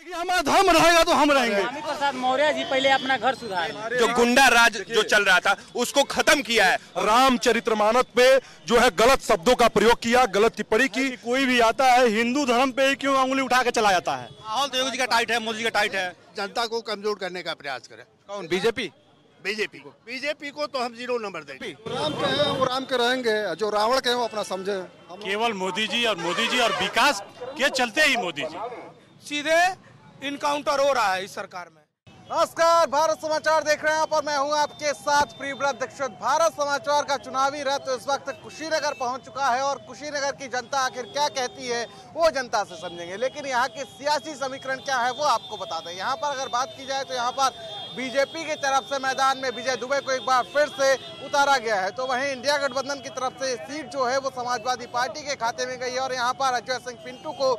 हमारा धर्म रहेगा तो हम रहेंगे। स्वामी प्रसाद मौर्य जी पहले अपना घर सुधार, जो गुंडा राज जो चल रहा था उसको खत्म किया है। रामचरितमानस पे जो है गलत शब्दों का प्रयोग किया, गलत टिप्पणी की। कोई भी आता है हिंदू धर्म पे ही क्यों उंगली उठा के चला जाता है। माहौल तो योगी जी का टाइट है, मोदी जी का टाइट है। जनता को कमजोर करने का प्रयास करे। कौन? बीजेपी बीजेपी को तो हम 0 नंबर देंगे। राम के हैं वो राम के रहेंगे, जो रावण के हैं वो अपना समझे। केवल मोदी जी और विकास के चलते ही मोदी जी सीधे इनकाउंटर हो रहा है इस सरकार में। नमस्कार, भारत समाचार देख रहे हैं आप और मैं हूं आपके साथ प्रियव्रत दीक्षित। भारत समाचार का चुनावी रथ तो इस वक्त कुशीनगर पहुंच चुका है और कुशीनगर की जनता आखिर क्या कहती है वो जनता से समझेंगे। लेकिन यहाँ के सियासी समीकरण क्या है वो आपको बता दें। यहाँ पर अगर बात की जाए तो यहाँ पर बीजेपी की तरफ से मैदान में विजय दुबे को एक बार फिर से उतारा गया है, तो वहीं इंडिया गठबंधन की तरफ से सीट जो है वो समाजवादी पार्टी के खाते में गई है और यहाँ पर अजय सिंह पिंटू को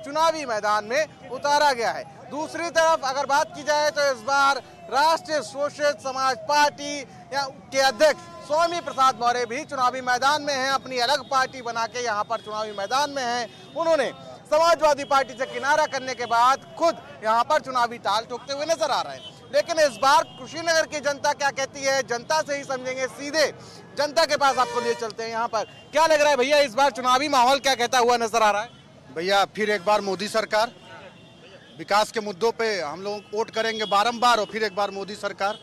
चुनावी मैदान में उतारा गया है। दूसरी तरफ अगर बात की जाए तो इस बार राष्ट्रीय शोषित समाज पार्टी के अध्यक्ष स्वामी प्रसाद मौर्य भी चुनावी मैदान में हैं। अपनी अलग पार्टी बना के यहाँ पर चुनावी मैदान में हैं। उन्होंने समाजवादी पार्टी से किनारा करने के बाद खुद यहाँ पर चुनावी ताल ठोकते हुए नजर आ रहे हैं। लेकिन इस बार कुशीनगर की जनता क्या कहती है, जनता से ही समझेंगे। सीधे जनता के पास आपको लिए चलते हैं। यहाँ पर क्या लग रहा है भैया, इस बार चुनावी माहौल क्या कहता हुआ नजर आ रहा है? भैया फिर एक बार मोदी सरकार, विकास के मुद्दों पे हम लोग वोट करेंगे बारंबार और फिर एक बार मोदी सरकार।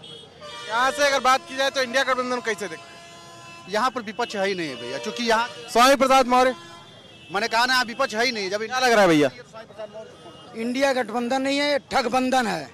यहाँ से अगर बात की जाए तो इंडिया गठबंधन कैसे देखते? यहाँ पर विपक्ष है ही नहीं है भैया, क्योंकि यहाँ स्वामी प्रसाद मौर्य, मैंने कहा ना विपक्ष है ही नहीं। जब क्या लग रहा है भैया? इंडिया गठबंधन नहीं है, ये ठगबंधन है।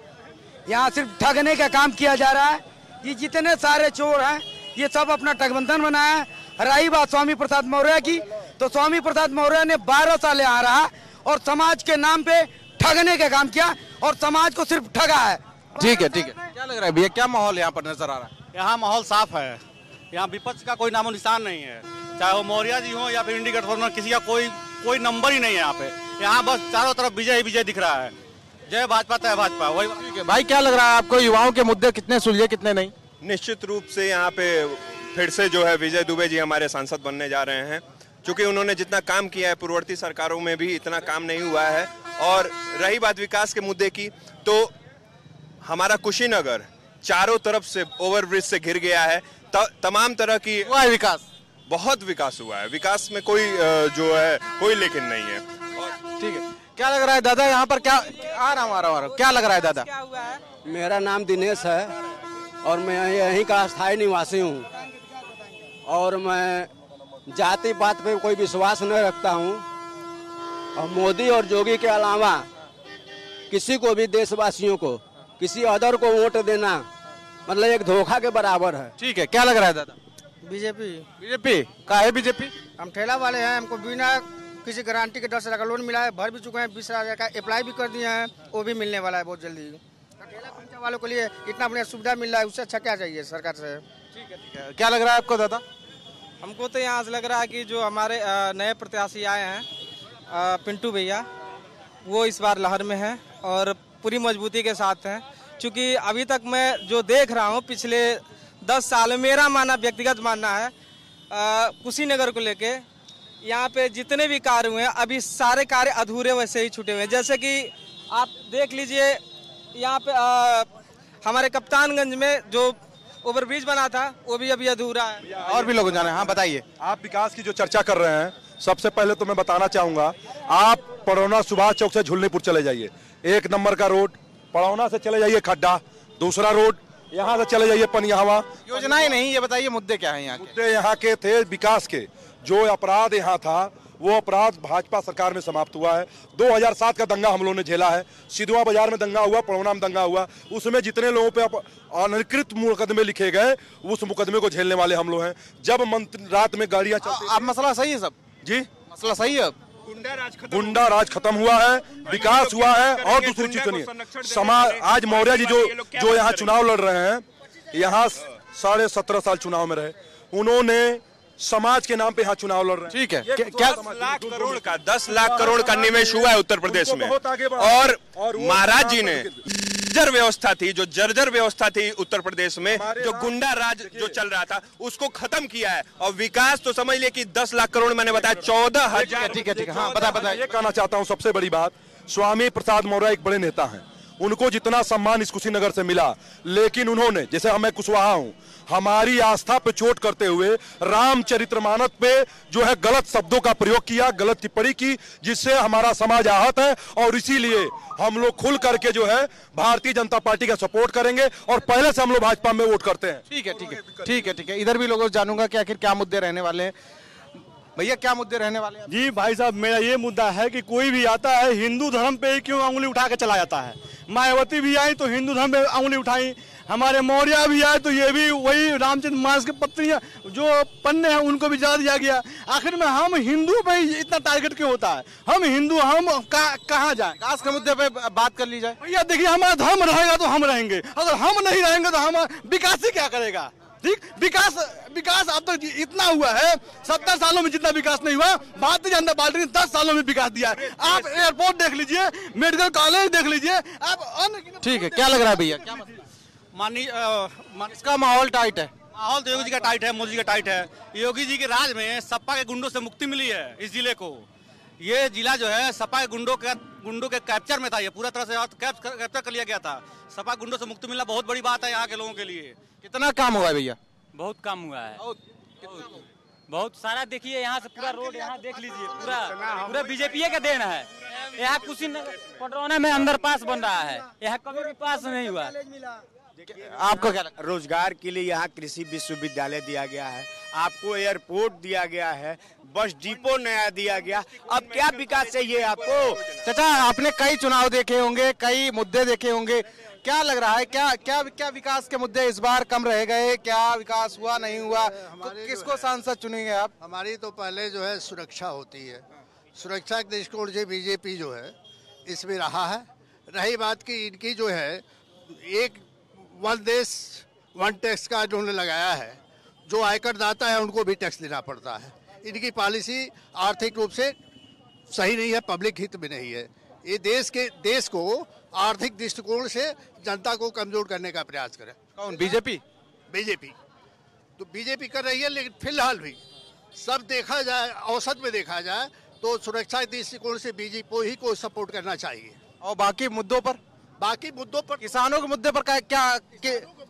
यहाँ सिर्फ ठगने का काम किया जा रहा है। ये जितने सारे चोर हैं ये सब अपना ठगबंधन बनाया है। रही बात स्वामी प्रसाद मौर्य की, तो स्वामी प्रसाद मौर्य ने 12 साल यहाँ रहा और समाज के नाम पे ठगने का काम किया और समाज को सिर्फ ठगा है। ठीक है, ठीक है। क्या लग रहा है भैया, क्या माहौल यहाँ पर नजर आ रहा है? यहाँ माहौल साफ है। यहाँ विपक्ष का कोई नामो निशान नहीं है, चाहे वो मौर्य जी हो या फिर इंडिया गठबंधन, किसी का कोई नंबर ही नहीं है यहाँ पे। यहाँ बस चारों तरफ विजय ही विजय दिख रहा है। जय भाजपा तय भाजपा। वही ठीक है भाई, क्या लग रहा है आपको, युवाओं के मुद्दे कितने सुलझे कितने नहीं? निश्चित रूप से यहाँ पे फिर से जो है विजय दुबे जी हमारे सांसद बनने जा रहे हैं, क्योंकि उन्होंने जितना काम किया है पूर्ववर्ती सरकारों में भी इतना काम नहीं हुआ है। और रही बात विकास के मुद्दे की, तो हमारा कुशीनगर चारों तरफ से ओवरब्रिज से घिर गया है। तमाम तरह की हुआ है विकास, बहुत विकास हुआ है। विकास में कोई जो है कोई लेकिन नहीं है। ठीक है, क्या लग रहा है दादा यहाँ पर? क्या आ रहा हूँ, क्या लग रहा है दादा? मेरा नाम दिनेश है और मैं यहीं का स्थायी निवासी हूँ और मैं जाति पात पे कोई विश्वास नहीं रखता हूँ। और मोदी और जोगी के अलावा किसी को भी देशवासियों को किसी अदर को वोट देना मतलब एक धोखा के बराबर है। ठीक है, क्या लग रहा है दादा? बीजेपी का है बीजेपी? हम ठेला वाले हैं, हमको बिना किसी गारंटी के 10 लाख का लोन मिला है, भर भी चुके हैं, 20,000 का अप्लाई भी कर दिए हैं, वो भी मिलने वाला है बहुत जल्दी। ठेला पंचा वालों के लिए इतना बढ़िया सुविधा मिल रहा है, उससे अच्छा क्या चाहिए सरकार से? ठीक है। क्या लग रहा है आपको दादा? हमको तो यहाँ से लग रहा है कि जो हमारे नए प्रत्याशी आए हैं पिंटू भैया, वो इस बार लहर में हैं और पूरी मजबूती के साथ हैं। क्योंकि अभी तक मैं जो देख रहा हूँ पिछले 10 साल में, मेरा मानना व्यक्तिगत मानना है, कुशीनगर को लेके यहाँ पे जितने भी कार्य हुए हैं अभी सारे कार्य अधूरे वैसे ही छूटे हुए हैं। जैसे कि आप देख लीजिए यहाँ पे हमारे कप्तानगंज में जो ओवरब्रिज बना था वो भी अभी अधूरा है। और भी लोग जाने, हाँ बताइए। आप विकास की जो चर्चा कर रहे हैं, सबसे पहले तो मैं बताना चाहूंगा, आप पड़ौना सुभाष चौक से झुलनीपुर चले जाइए, 1 नंबर का रोड, पड़ौना से चले जाइए खड्डा, दूसरा रोड, यहाँ से चले जाइए पनियावा। योजनाएं नहीं, ये बताइए मुद्दे क्या है यहाँ के? मुद्दे यहाँ के थे विकास के। जो अपराध यहाँ था वो अपराध भाजपा सरकार में समाप्त हुआ है। 2007 का दंगा हम लोगों ने झेला है, सिधवा बाजार में दंगा हुआ, पड़ौना में दंगा हुआ, उसमें जितने लोगों पे अनधिकृत मुकदमे लिखे गए उस मुकदमे को झेलने वाले हम लोग हैं। जब मंत्री रात में गाड़ियां चलती, अब मसला सही है सब जी, मसला सही है। अब गुंडा राज खत्म हुआ है, विकास हुआ है। और दूसरी चीज सुनिए, समाज आज मौर्य जी जो यहाँ चुनाव लड़ रहे हैं, यहाँ 17.5 साल चुनाव में रहे, उन्होंने समाज के नाम पे यहाँ चुनाव लड़ रहे हैं। ठीक है, क्या 10 लाख करोड़ का निवेश हुआ है उत्तर प्रदेश में। और महाराज जी ने जर्जर व्यवस्था थी, जो जर्जर व्यवस्था थी उत्तर प्रदेश में, जो गुंडा राज जो चल रहा था उसको खत्म किया है। और विकास तो समझ ले कि 10 लाख करोड़ मैंने बताया 14,000। ठीक है, हाँ बता। ये कहना चाहता हूँ सबसे बड़ी बात, स्वामी प्रसाद मौर्य एक बड़े नेता हैं, उनको जितना सम्मान इस कुशीनगर से मिला, लेकिन उन्होंने, जैसे मैं कुशवाहा हूं, हमारी आस्था पे चोट करते हुए रामचरितमानस पे जो है गलत शब्दों का प्रयोग किया, गलत टिप्पणी की, जिससे हमारा समाज आहत है। और इसीलिए हम लोग खुल करके जो है भारतीय जनता पार्टी का सपोर्ट करेंगे और पहले से हम लोग भाजपा में वोट करते हैं। ठीक है, ठीक है, ठीक है, ठीक है। इधर भी लोगों से जानूंगा कि आखिर क्या मुद्दे रहने वाले हैं। भैया क्या मुद्दे रहने वाले हैं? जी भाई साहब, मेरा ये मुद्दा है कि कोई भी आता है हिंदू धर्म पे ही क्यों उंगली उठा के चला जाता है। मायावती भी आई तो हिंदू धर्म पे उंगली उठाई, हमारे मौर्य भी आए तो ये भी वही रामचंद्र मानस की पत्नियां जो पन्ने हैं उनको भी जला दिया गया। आखिर में हम हिंदू पे इतना टारगेट क्यों होता है? हम हिंदू, हम कहाँ जाए? विकास के मुद्दे पे बात कर ली जाए। भैया देखिए, हमारा धर्म रहेगा तो हम रहेंगे, अगर हम नहीं रहेंगे तो हम विकास ही क्या करेगा? ठीक, विकास अब तक इतना हुआ है, 70 सालों में जितना विकास नहीं हुआ भारतीय जनता पार्टी ने 10 सालों में विकास दिया है। आप एयरपोर्ट देख लीजिए, मेडिकल कॉलेज देख लीजिए, आप अन्य। ठीक है, क्या लग रहा है भैया? क्या इसका माहौल टाइट है? माहौल तो योगी जी का टाइट है, मोदी जी का टाइट है। योगी जी के राज में सपा के गुंडों से मुक्ति मिली है इस जिले को। ये जिला जो है सपा के गुंडों के कैप्चर में था, ये पूरा तरह से कैप्चर कर लिया गया था। सपा गुंडों से मुक्ति मिलना बहुत बड़ी बात है यहाँ के लोगों के लिए। कितना काम हुआ है भैया? बहुत काम हुआ है, बहुत सारा। देखिए यहाँ से पूरा रोड यहाँ देख लीजिए, पूरा बीजेपी का देन है। यहाँ कुशीनगर पटरौना में अंडर पास बन रहा है, यहाँ कभी भी पास नहीं हुआ। आपको क्या लगता है? रोजगार के लिए यहाँ कृषि विश्वविद्यालय दिया गया है, आपको एयरपोर्ट दिया गया है, बस डिपो नया दिया गया। अब क्या विकास चाहिए आपको? चाचा, आपने कई चुनाव देखे होंगे, कई मुद्दे देखे होंगे, क्या लग रहा है? क्या विकास के मुद्दे इस बार कम रह गए? क्या विकास हुआ, नहीं हुआ? किसको सांसद चुनेंगे आप? हमारी तो पहले जो है सुरक्षा होती है, सुरक्षा के दृष्टिकोण से बीजेपी जो है इसमें रहा है। रही बात की इनकी जो है एक वन देश वन टैक्स का जो उन्होंने लगाया है, जो आयकर दाता है उनको भी टैक्स देना पड़ता है। इनकी पॉलिसी आर्थिक रूप से सही नहीं है, पब्लिक हित में नहीं है। ये देश को आर्थिक दृष्टिकोण से जनता को कमजोर करने का प्रयास करे। कौन? बीजेपी तो बीजेपी कर रही है, लेकिन फिलहाल भी सब देखा जाए, औसत में देखा जाए तो सुरक्षा के दृष्टिकोण से बीजेपी ही को सपोर्ट करना चाहिए। और बाकी मुद्दों पर किसानों के मुद्दे पर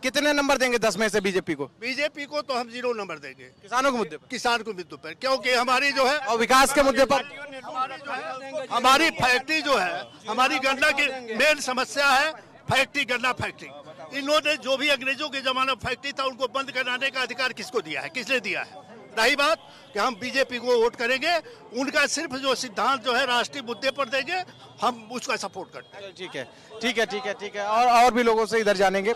कितने नंबर देंगे 10 में से बीजेपी को? बीजेपी को तो हम 0 नंबर देंगे। किसानों के मुद्दे पर? किसान के मुद्दे पर, क्योंकि हमारी जो है और विकास के मुद्दे पर हमारी फैक्ट्री जो है, हमारी गन्ना की मेन समस्या है फैक्ट्री, गन्ना फैक्ट्री। इन्होंने जो भी अंग्रेजों के जमाने में फैक्ट्री था उनको बंद कराने का अधिकार किसको दिया है? किसने दिया है? रही बात कि हम बीजेपी को वोट करेंगे, उनका सिर्फ जो सिद्धांत जो है राष्ट्रीय मुद्दे पर देंगे, हम उसका सपोर्ट करते हैं। ठीक है, ठीक है, ठीक है, ठीक है। और भी लोगों से इधर जानेंगे।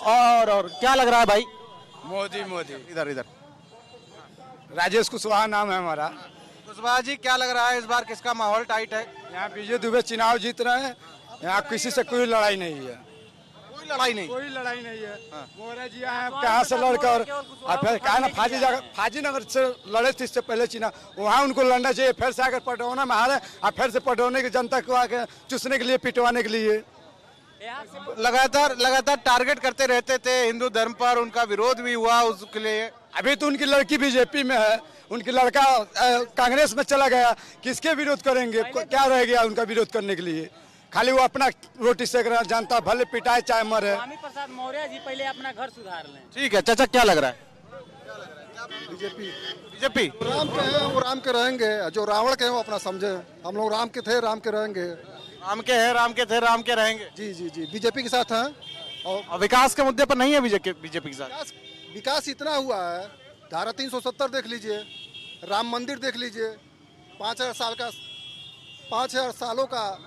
और क्या लग रहा है भाई? मोदी इधर राजेश कुशवाहा नाम है हमारा। कुशवाहा जी, क्या लग रहा है इस बार किसका माहौल टाइट है? यहाँ विजय दुबे चुनाव जीत रहे हैं, यहाँ किसी से कोई लड़ाई नहीं है। कोई लड़ाई नहीं है। मौर्य जी आए कहाँ से लड़कर फिर कहा ना फाजी नगर से लड़े थे इससे पहले चुनाव, वहाँ उनको लड़ना चाहिए। फिर से आकर पटौना में हारे और फिर से पटौने की जनता को आके चूसने के लिए, पिटवाने के लिए लगातार टारगेट करते रहते थे हिंदू धर्म पर, उनका विरोध भी हुआ उसके लिए। अभी तो उनकी लड़की बीजेपी में है, उनकी लड़का कांग्रेस में चला गया, किसके विरोध करेंगे? क्या रह गया उनका विरोध करने के लिए? खाली वो अपना रोटी सेक रहा, जानता भले पिटाए चाहे मरे। स्वामी प्रसाद मौर्य जी पहले अपना घर सुधार लें। ठीक है चाचा, क्या लग रहा है? बीजेपी राम के हैं, वो राम के रहेंगे। जो रावण के हैं वो अपना समझे। हम लोग राम के थे, राम के रहेंगे। राम के हैं, राम के थे, राम के रहेंगे। जी बीजेपी के साथ हैं। और विकास के मुद्दे पर नहीं है बीजेपी के साथ? विकास इतना हुआ है, धारा 370 देख लीजिए, राम मंदिर देख लीजिए, 5000 सालों का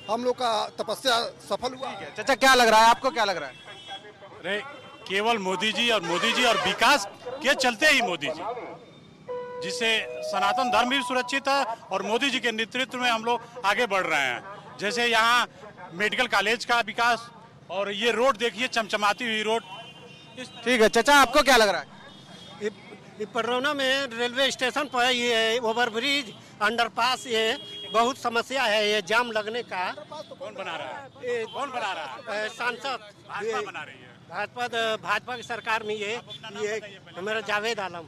हम लोग का तपस्या सफल हुआ। चाचा, क्या लग रहा है आपको? क्या लग रहा है? अरे केवल मोदी जी और विकास के चलते ही मोदी जी, जिससे सनातन धर्म भी सुरक्षित है और मोदी जी के नेतृत्व में हम लोग आगे बढ़ रहे हैं। जैसे यहाँ मेडिकल कॉलेज का विकास और ये रोड देखिए, चमचमाती हुई रोड। ठीक है चाचा, आपको क्या लग रहा है? पटरौना में रेलवे स्टेशन पर ये ओवरब्रिज, अंडरपास, ये बहुत समस्या है। ये जाम लगने का कौन बना रहा है? सांसद भाजपा बना रही है। भाजपा की सरकार में ये हमारा जावेद आलम।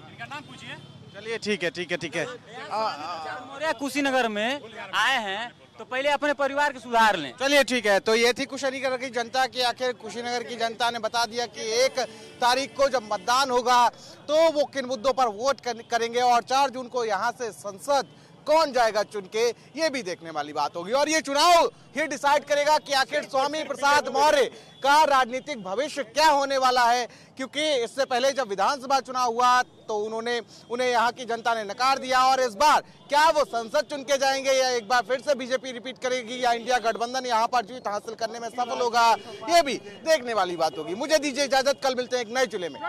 इनका नाम पूछिए। चलिए ठीक है ठीक है ठीक है। मौर्य कुशीनगर में आए हैं तो पहले अपने परिवार के सुधार लें। चलिए ठीक है, तो ये थी कुशीनगर की जनता की। आखिर कुशीनगर की जनता ने बता दिया कि 1 तारीख को जब मतदान होगा तो वो किन मुद्दों पर वोट करेंगे और 4 जून को यहाँ से संसद कौन जाएगा चुन के, ये भी देखने वाली बात होगी। और ये चुनाव ही डिसाइड करेगा कि आखिर स्वामी प्रसाद मौर्य का राजनीतिक भविष्य क्या होने वाला है, क्योंकि इससे पहले जब विधानसभा चुनाव हुआ तो उन्हें यहाँ की जनता ने नकार दिया। और इस बार क्या वो संसद चुन के जाएंगे या एक बार फिर से बीजेपी रिपीट करेगी या इंडिया गठबंधन यहाँ पर जीत हासिल करने में सफल होगा, ये भी देखने वाली बात होगी। मुझे दीजिए इजाजत, कल मिलते हैं एक नए चुले में।